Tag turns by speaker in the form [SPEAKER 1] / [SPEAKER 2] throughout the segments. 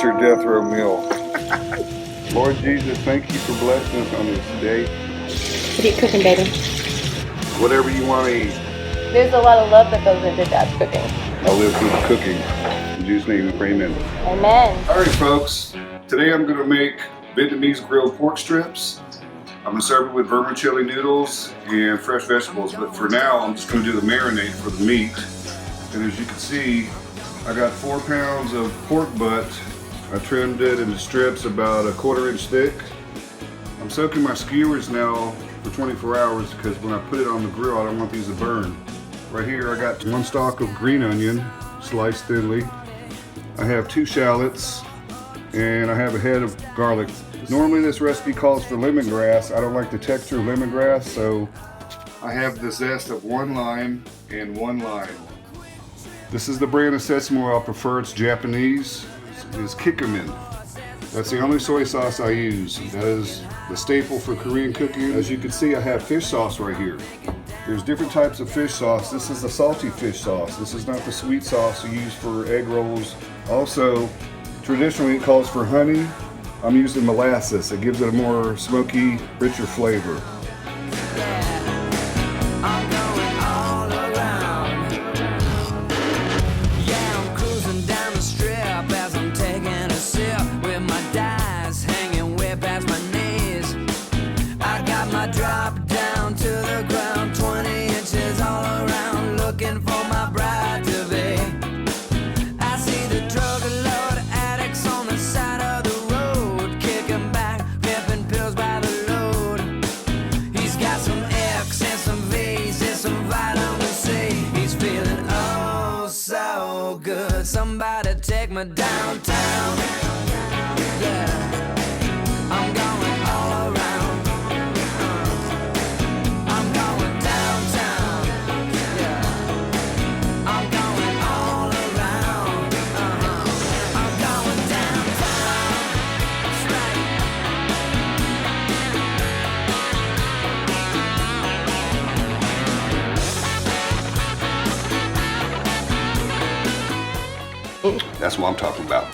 [SPEAKER 1] your death row meal. Lord Jesus, thank you for blessing us on this day.
[SPEAKER 2] What are you cooking, baby?
[SPEAKER 1] Whatever you want to eat.
[SPEAKER 2] There's a lot of love that goes into Dad's cooking.
[SPEAKER 1] I'll live through the cooking. In Jesus' name we pray, amen.
[SPEAKER 2] Amen.
[SPEAKER 1] All right, folks. Today I'm going to make Vietnamese grilled pork strips. I'm going to serve it with vermicelli noodles and fresh vegetables. But for now, I'm just going to do the marinade for the meat. And as you can see, I got 4 pounds of pork butt. I trimmed it into strips about 1/4 inch thick. I'm soaking my skewers now for 24 hours because when I put it on the grill, I don't want these to burn. Right here, I got 1 stalk of green onion, sliced thinly. I have 2 shallots, and I have a head of garlic. Normally this recipe calls for lemongrass. I don't like the texture of lemongrass, so I have the zest of 1 lime and 1 lime. This is the brand of sesame oil I prefer. It's Japanese. It's Cookin. That's the only soy sauce I use. That is the staple for Korean cooking. As you can see, I have fish sauce right here. There's different types of fish sauce. This is the salty fish sauce. This is not the sweet sauce you use for egg rolls. Also, traditionally it calls for honey. I'm using molasses. It gives it a more smoky, richer flavor.
[SPEAKER 3] Drop down to the ground, 20 inches all around, looking for my bride to be. I see the drug lord addicts on the side of the road, kicking back, ripping pills by the load. He's got some X and some V's and some vitamin C. He's feeling oh so good. Somebody take me downtown. Yeah, I'm going all around.
[SPEAKER 1] That's what I'm talking about.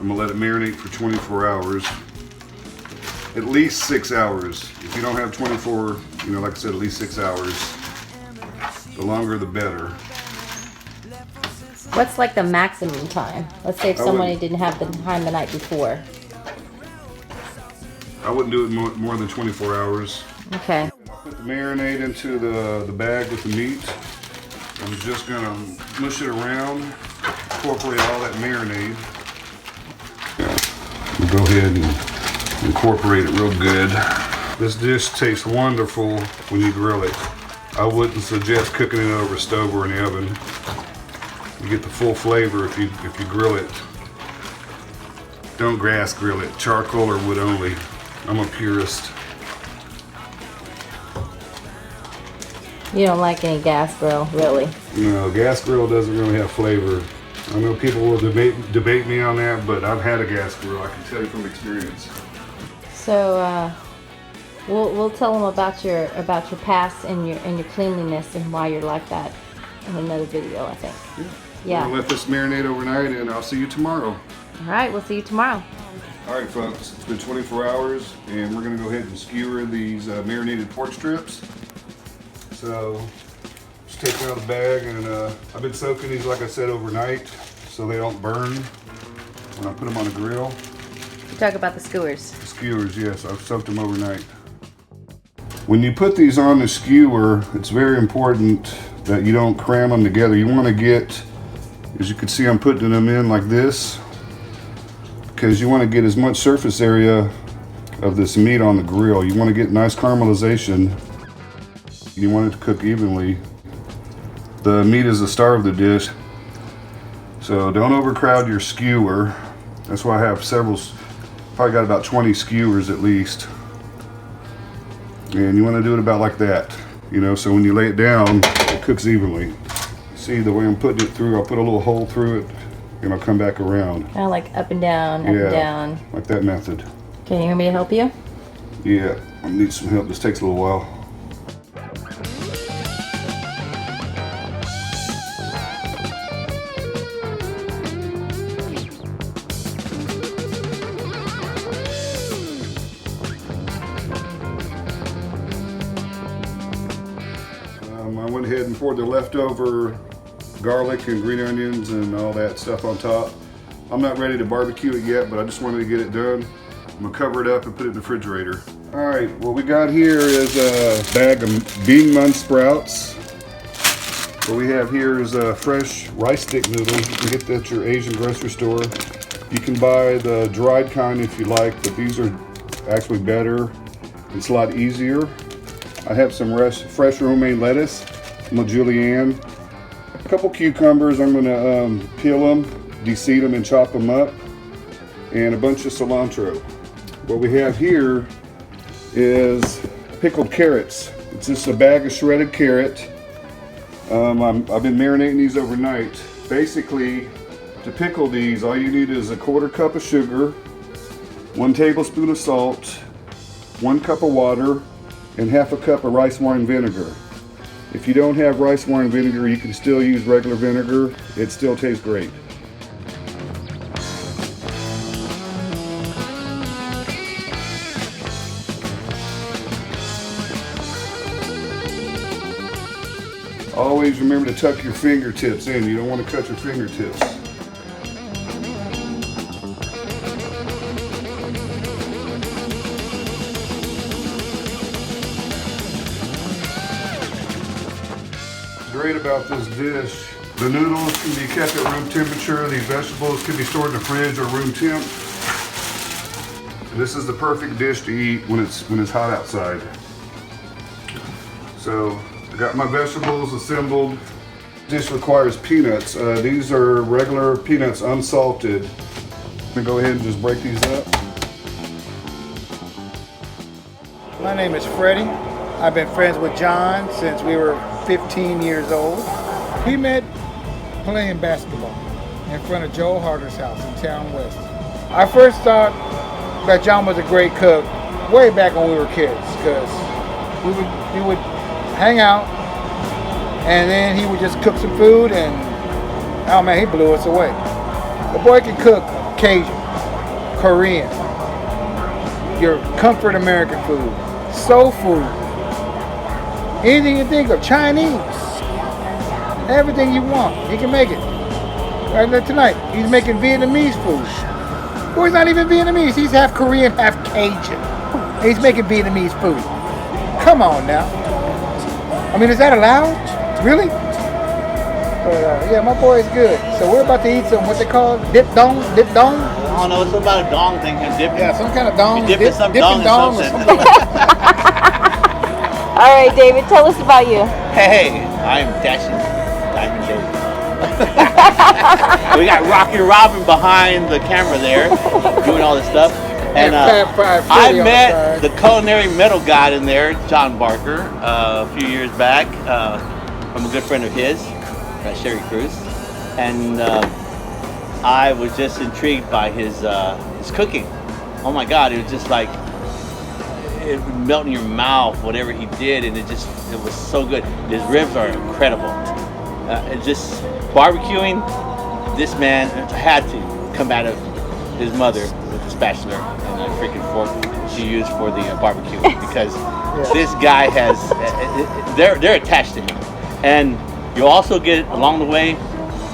[SPEAKER 1] I'm gonna let it marinate for 24 hours. At least 6 hours. If you don't have 24, like I said, at least 6 hours. The longer the better.
[SPEAKER 2] What's like the maximum time? Let's say if somebody didn't have the time the night before.
[SPEAKER 1] I wouldn't do it more than 24 hours.
[SPEAKER 2] Okay.
[SPEAKER 1] Put the marinade into the bag with the meat. I'm just gonna mush it around, incorporate all that marinade. We'll go ahead and incorporate it real good. This dish tastes wonderful when you grill it. I wouldn't suggest cooking it over a stove or in the oven. You get the full flavor if you grill it. Don't gas grill it, charcoal or wood only. I'm a purist.
[SPEAKER 2] You don't like any gas grill, really?
[SPEAKER 1] No, gas grill doesn't really have flavor. I know people will debate me on that, but I've had a gas grill. I can tell you from experience.
[SPEAKER 2] So we'll tell them about your past and your cleanliness and why you're like that in another video, I think. Yeah.
[SPEAKER 1] I'll let this marinate overnight, and I'll see you tomorrow.
[SPEAKER 2] All right, we'll see you tomorrow.
[SPEAKER 1] All right, folks. It's been 24 hours, and we're gonna go ahead and skewer these marinated pork strips. So just take them out of the bag, and I've been soaking these, like I said, overnight so they don't burn when I put them on the grill.
[SPEAKER 2] You talk about the skewers.
[SPEAKER 1] The skewers, yes, I've soaked them overnight. When you put these on the skewer, it's very important that you don't cram them together. You want to get, as you can see, I'm putting them in like this because you want to get as much surface area of this meat on the grill. You want to get nice caramelization. You want it to cook evenly. The meat is the star of the dish, so don't overcrowd your skewer. That's why I have several, probably got about 20 skewers at least. And you want to do it about like that, so when you lay it down, it cooks evenly. See the way I'm putting it through, I'll put a little hole through it and I'll come back around.
[SPEAKER 2] Kind of like up and down, up and down.
[SPEAKER 1] Like that method.
[SPEAKER 2] Okay, you want me to help you?
[SPEAKER 1] Yeah, I need some help. This takes a little while. I went ahead and poured the leftover garlic and green onions and all that stuff on top. I'm not ready to barbecue it yet, but I just wanted to get it done. I'm gonna cover it up and put it in the refrigerator. All right, what we got here is a bag of bean mun sprouts. What we have here is fresh rice stick noodles. You can get that at your Asian grocery store. You can buy the dried kind if you like, but these are actually better. It's a lot easier. I have some fresh romaine lettuce from a julienne. A couple cucumbers. I'm gonna peel them, de-seed them, and chop them up. And a bunch of cilantro. What we have here is pickled carrots. It's just a bag of shredded carrot. I've been marinating these overnight. Basically, to pickle these, all you need is a 1/4 cup of sugar, 1 tablespoon of salt, 1 cup of water, and 1/2 cup of rice wine vinegar. If you don't have rice wine vinegar, you can still use regular vinegar. It still tastes great. Always remember to tuck your fingertips in. You don't want to cut your fingertips. Great about this dish, the noodles can be kept at room temperature. These vegetables can be stored in the fridge or room temp. And this is the perfect dish to eat when it's hot outside. So I got my vegetables assembled. This requires peanuts. These are regular peanuts, unsalted. I'm gonna go ahead and just break these up.
[SPEAKER 4] My name is Freddie. I've been friends with John since we were 15 years old. We met playing basketball in front of Joe Harder's house in Town West. I first thought that John was a great cook way back when we were kids, because we would hang out and then he would just cook some food, and oh man, he blew us away. The boy can cook Cajun, Korean, your comfort American food, soul food, anything you think of, Chinese, everything you want, he can make it. Right tonight, he's making Vietnamese food. Well, he's not even Vietnamese, he's half Korean, half Cajun. And he's making Vietnamese food. Come on now. I mean, is that allowed? Really? But yeah, my boy is good. So we're about to eat some, what they call it? Dip dong? Dip dong?
[SPEAKER 5] I don't know, it's about a dong thing.
[SPEAKER 4] Yeah, some kind of dong.
[SPEAKER 5] You dipping some dong in
[SPEAKER 4] dong or
[SPEAKER 5] something.
[SPEAKER 4] something like that.
[SPEAKER 2] All right, David, tell us about you.
[SPEAKER 5] Hey, I'm Dashing Diamond David. We got Rocky Robin behind the camera there, doing all this stuff. And I met the culinary medal guy in there, John Barker, a few years back. I'm a good friend of his, Sherry Cruz, and I was just intrigued by his cooking. Oh my God, it was just like it would melt in your mouth, whatever he did, and it was so good. His ribs are incredible. Just barbecuing, this man had to come out of his mother with a spatula and a freaking fork she used for the barbecue, because this guy has, they're attached to him. And you'll also get, along the way,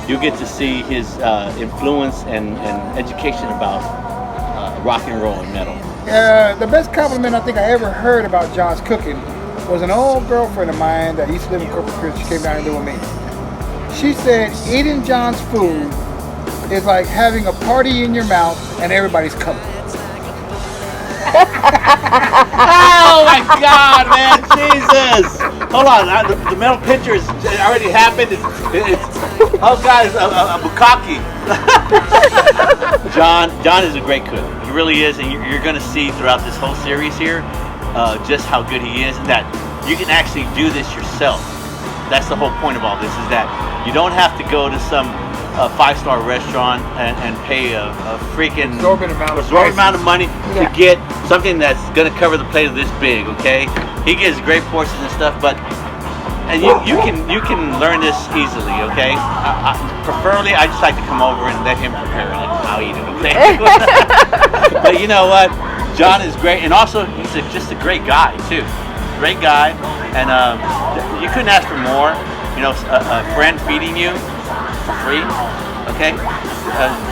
[SPEAKER 5] you'll get to see his influence and education about rock and roll and metal.
[SPEAKER 4] The best compliment I think I ever heard about John's cooking was an old girlfriend of mine that used to live in Corpus Christi. She came down here with me. She said, eating John's food is like having a party in your mouth and everybody's coming.
[SPEAKER 5] Oh my God, man, Jesus! Hold on, the metal picture is already happened. Oh God, it's a bukkake. John is a great cook. He really is, and you're going to see throughout this whole series here just how good he is, and that you can actually do this yourself. That's the whole point of all this, is that you don't have to go to some five-star restaurant and pay a freaking
[SPEAKER 4] exorbitant amount of
[SPEAKER 5] money to get something that's going to cover the plate of this big. Okay, he gives great portions and stuff, but you can learn this easily. Okay, preferably I just like to come over and let him prepare it. I'll eat it. Okay, but you know what, John is great, and also he's just a great guy too. Great guy, and you couldn't ask for more. You know, a friend feeding you for free, okay?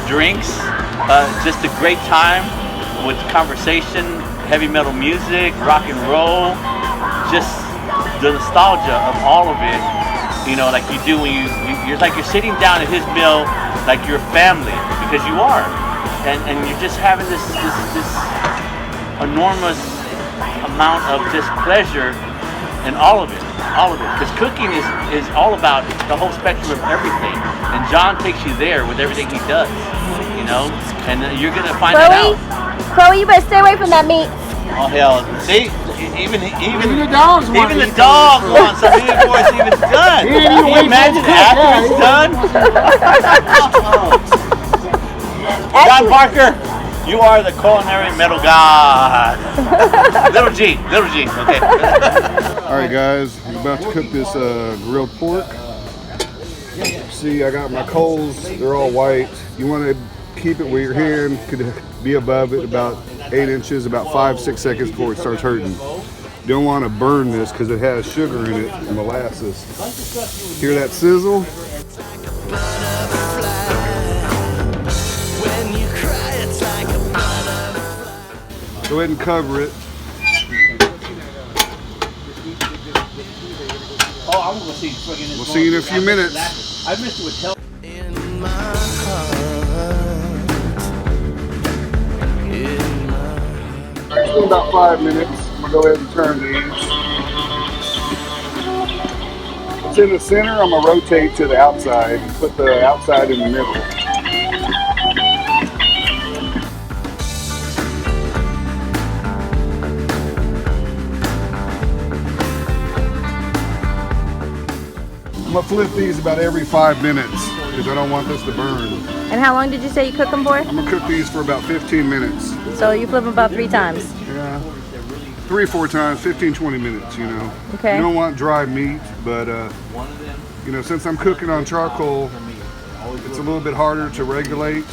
[SPEAKER 5] Drinks, just a great time with conversation, heavy metal music, rock and roll, just the nostalgia of all of it. You know, like you do when you're like you're sitting down at his meal, like you're family, because you are, and you're just having this enormous amount of just pleasure in all of it, because cooking is all about the whole spectrum of everything, and John takes you there with everything he does, you know, and you're gonna find that out.
[SPEAKER 2] Chloe, you better stay away from that meat.
[SPEAKER 5] Oh hell, see, even
[SPEAKER 4] the dogs want
[SPEAKER 5] even
[SPEAKER 4] to
[SPEAKER 5] the
[SPEAKER 4] eat
[SPEAKER 5] dog
[SPEAKER 4] those.
[SPEAKER 5] wants something before it's even done.
[SPEAKER 4] He ain't
[SPEAKER 5] Can
[SPEAKER 4] even
[SPEAKER 5] you
[SPEAKER 4] waiting
[SPEAKER 5] imagine
[SPEAKER 4] for it to cook,
[SPEAKER 5] after it's done? John Barker, you are the culinary metal god. Little G, okay.
[SPEAKER 1] All right, guys, I'm about to cook this grilled pork. See, I got my coals, they're all white. You want to keep it where your hand could be above it about 8 inches, about 5-6 seconds before it starts hurting. You don't want to burn this because it has sugar in it and molasses. Hear that sizzle? Go ahead and cover it.
[SPEAKER 5] Oh, I'm gonna see fucking this.
[SPEAKER 1] We'll see you in a few minutes.
[SPEAKER 5] I missed it with tell.
[SPEAKER 3] In my heart. In my
[SPEAKER 1] It's been about 5 minutes. I'm gonna go ahead and turn these. It's in the center. I'm gonna rotate to the outside and put the outside in the middle. I'm gonna flip these about every 5 minutes because I don't want this to burn.
[SPEAKER 2] And how long did you say you cook them for?
[SPEAKER 1] I'm gonna cook these for about 15 minutes.
[SPEAKER 2] So you flip them about 3 times.
[SPEAKER 1] Yeah, 3 or 4 times, 15-20 minutes, you know.
[SPEAKER 2] Okay.
[SPEAKER 1] You don't want dry meat, but you know, since I'm cooking on charcoal, it's a little bit harder to regulate.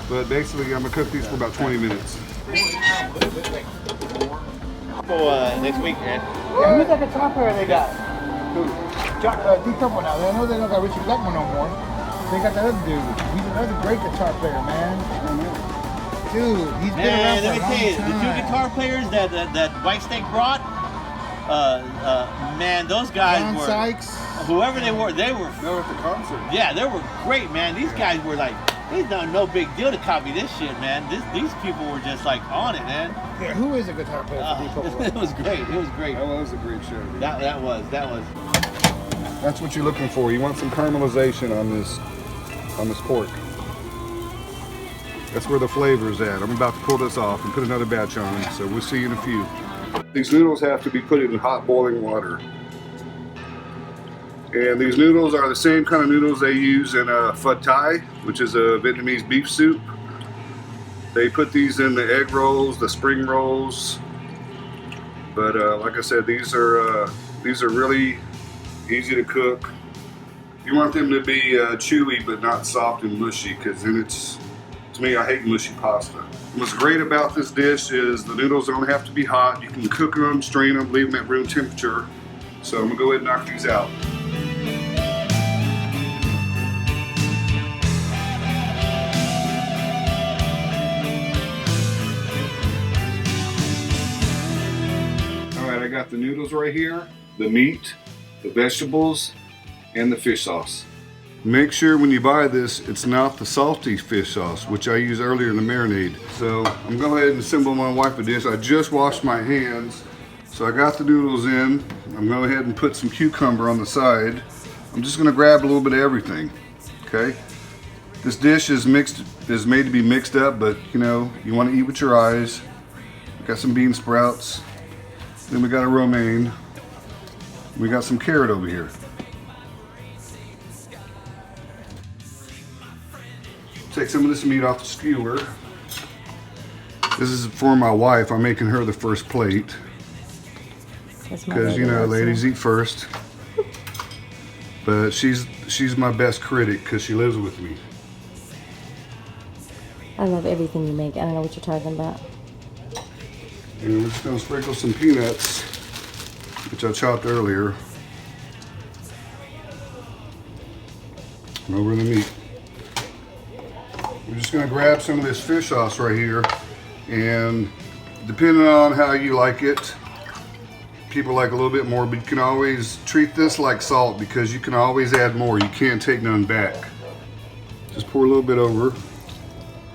[SPEAKER 1] But basically, I'm gonna cook these for about 20 minutes.
[SPEAKER 5] Next week, man.
[SPEAKER 4] Yeah, who's that guitar player they got? Who? Thit Nuong now. I know they don't got Richie Blackmore no more. They got that other dude. He's another great guitar player, man. Dude, he's been around for a
[SPEAKER 5] Let me
[SPEAKER 4] long
[SPEAKER 5] tell you, the 2
[SPEAKER 4] time.
[SPEAKER 5] guitar players that White Snake brought, man, those guys
[SPEAKER 4] John
[SPEAKER 5] were,
[SPEAKER 4] Sykes.
[SPEAKER 5] whoever they were,
[SPEAKER 1] They were at the concert.
[SPEAKER 5] yeah, they were great, man. These guys were like, it's not no big deal to copy this shit, man. These people were just like on it, man.
[SPEAKER 4] Yeah, who is a guitar player for Thit Nuong?
[SPEAKER 5] It was great. It was great.
[SPEAKER 1] That was a great show. Dude.
[SPEAKER 5] That was.
[SPEAKER 1] That's what you're looking for. You want some caramelization on this pork. That's where the flavor's at. I'm about to pull this off and put another batch on, so we'll see you in a few. These noodles have to be put in hot boiling water. And these noodles are the same kind of noodles they use in Pad Thai, which is a Vietnamese beef soup. They put these in the egg rolls, the spring rolls. But like I said, these are really easy to cook. You want them to be chewy but not soft and mushy, because then to me, I hate mushy pasta. What's great about this dish is the noodles don't have to be hot. You can cook them, strain them, leave them at room temperature. So I'm gonna go ahead and knock these out. All right, I got the noodles right here, the meat, the vegetables, and the fish sauce. Make sure when you buy this, it's not the salty fish sauce, which I used earlier in the marinade. So I'm going to go ahead and assemble my wife a dish. I just washed my hands. So I got the noodles in. I'm going to go ahead and put some cucumber on the side. I'm just going to grab a little bit of everything, okay? This dish is made to be mixed up, but you know, you want to eat with your eyes. Got some bean sprouts. Then we got a romaine. We got some carrot over here. Take some of this meat off the skewer. This is for my wife. I'm making her the first plate. Because, you know, ladies eat first. But she's my best critic because she lives with me.
[SPEAKER 2] I love everything you make. I don't know what you're talking about.
[SPEAKER 1] And we're just going to sprinkle some peanuts which I chopped earlier, and over in the meat. We're just gonna grab some of this fish sauce right here, and depending on how you like it, people like a little bit more, but you can always treat this like salt because you can always add more. You can't take none back. Just pour a little bit over.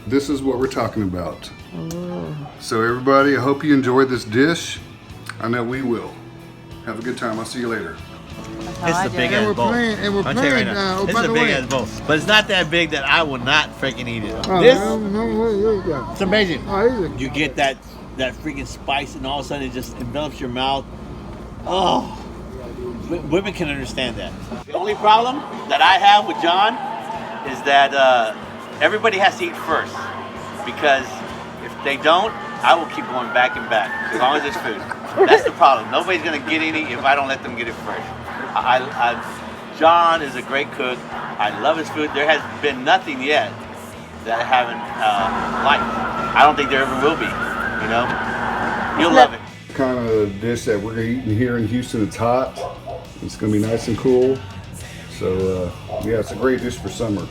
[SPEAKER 1] This is what we're talking about. So everybody, I hope you enjoyed this dish. I know we will. Have a good time. I'll see you later.
[SPEAKER 5] It's the big ass bowl.
[SPEAKER 4] We're
[SPEAKER 5] I'll tell you right now. This is a big ass bowl, but it's not that big that I will not freaking eat it. It's amazing. You get that freaking spice, and all of a sudden it just envelops your mouth. Oh, women can understand that. The only problem that I have with John is that everybody has to eat first, because if they don't, I will keep going back and back as long as it's food. That's the problem. Nobody's gonna get any if I don't let them get it first. John is a great cook. I love his food. There has been nothing yet that I haven't liked. I don't think there ever will be. You know, you'll love it.
[SPEAKER 1] Kind of dish that we're eating here in Houston. It's hot. It's gonna be nice and cool. So yeah, it's a great dish for summer.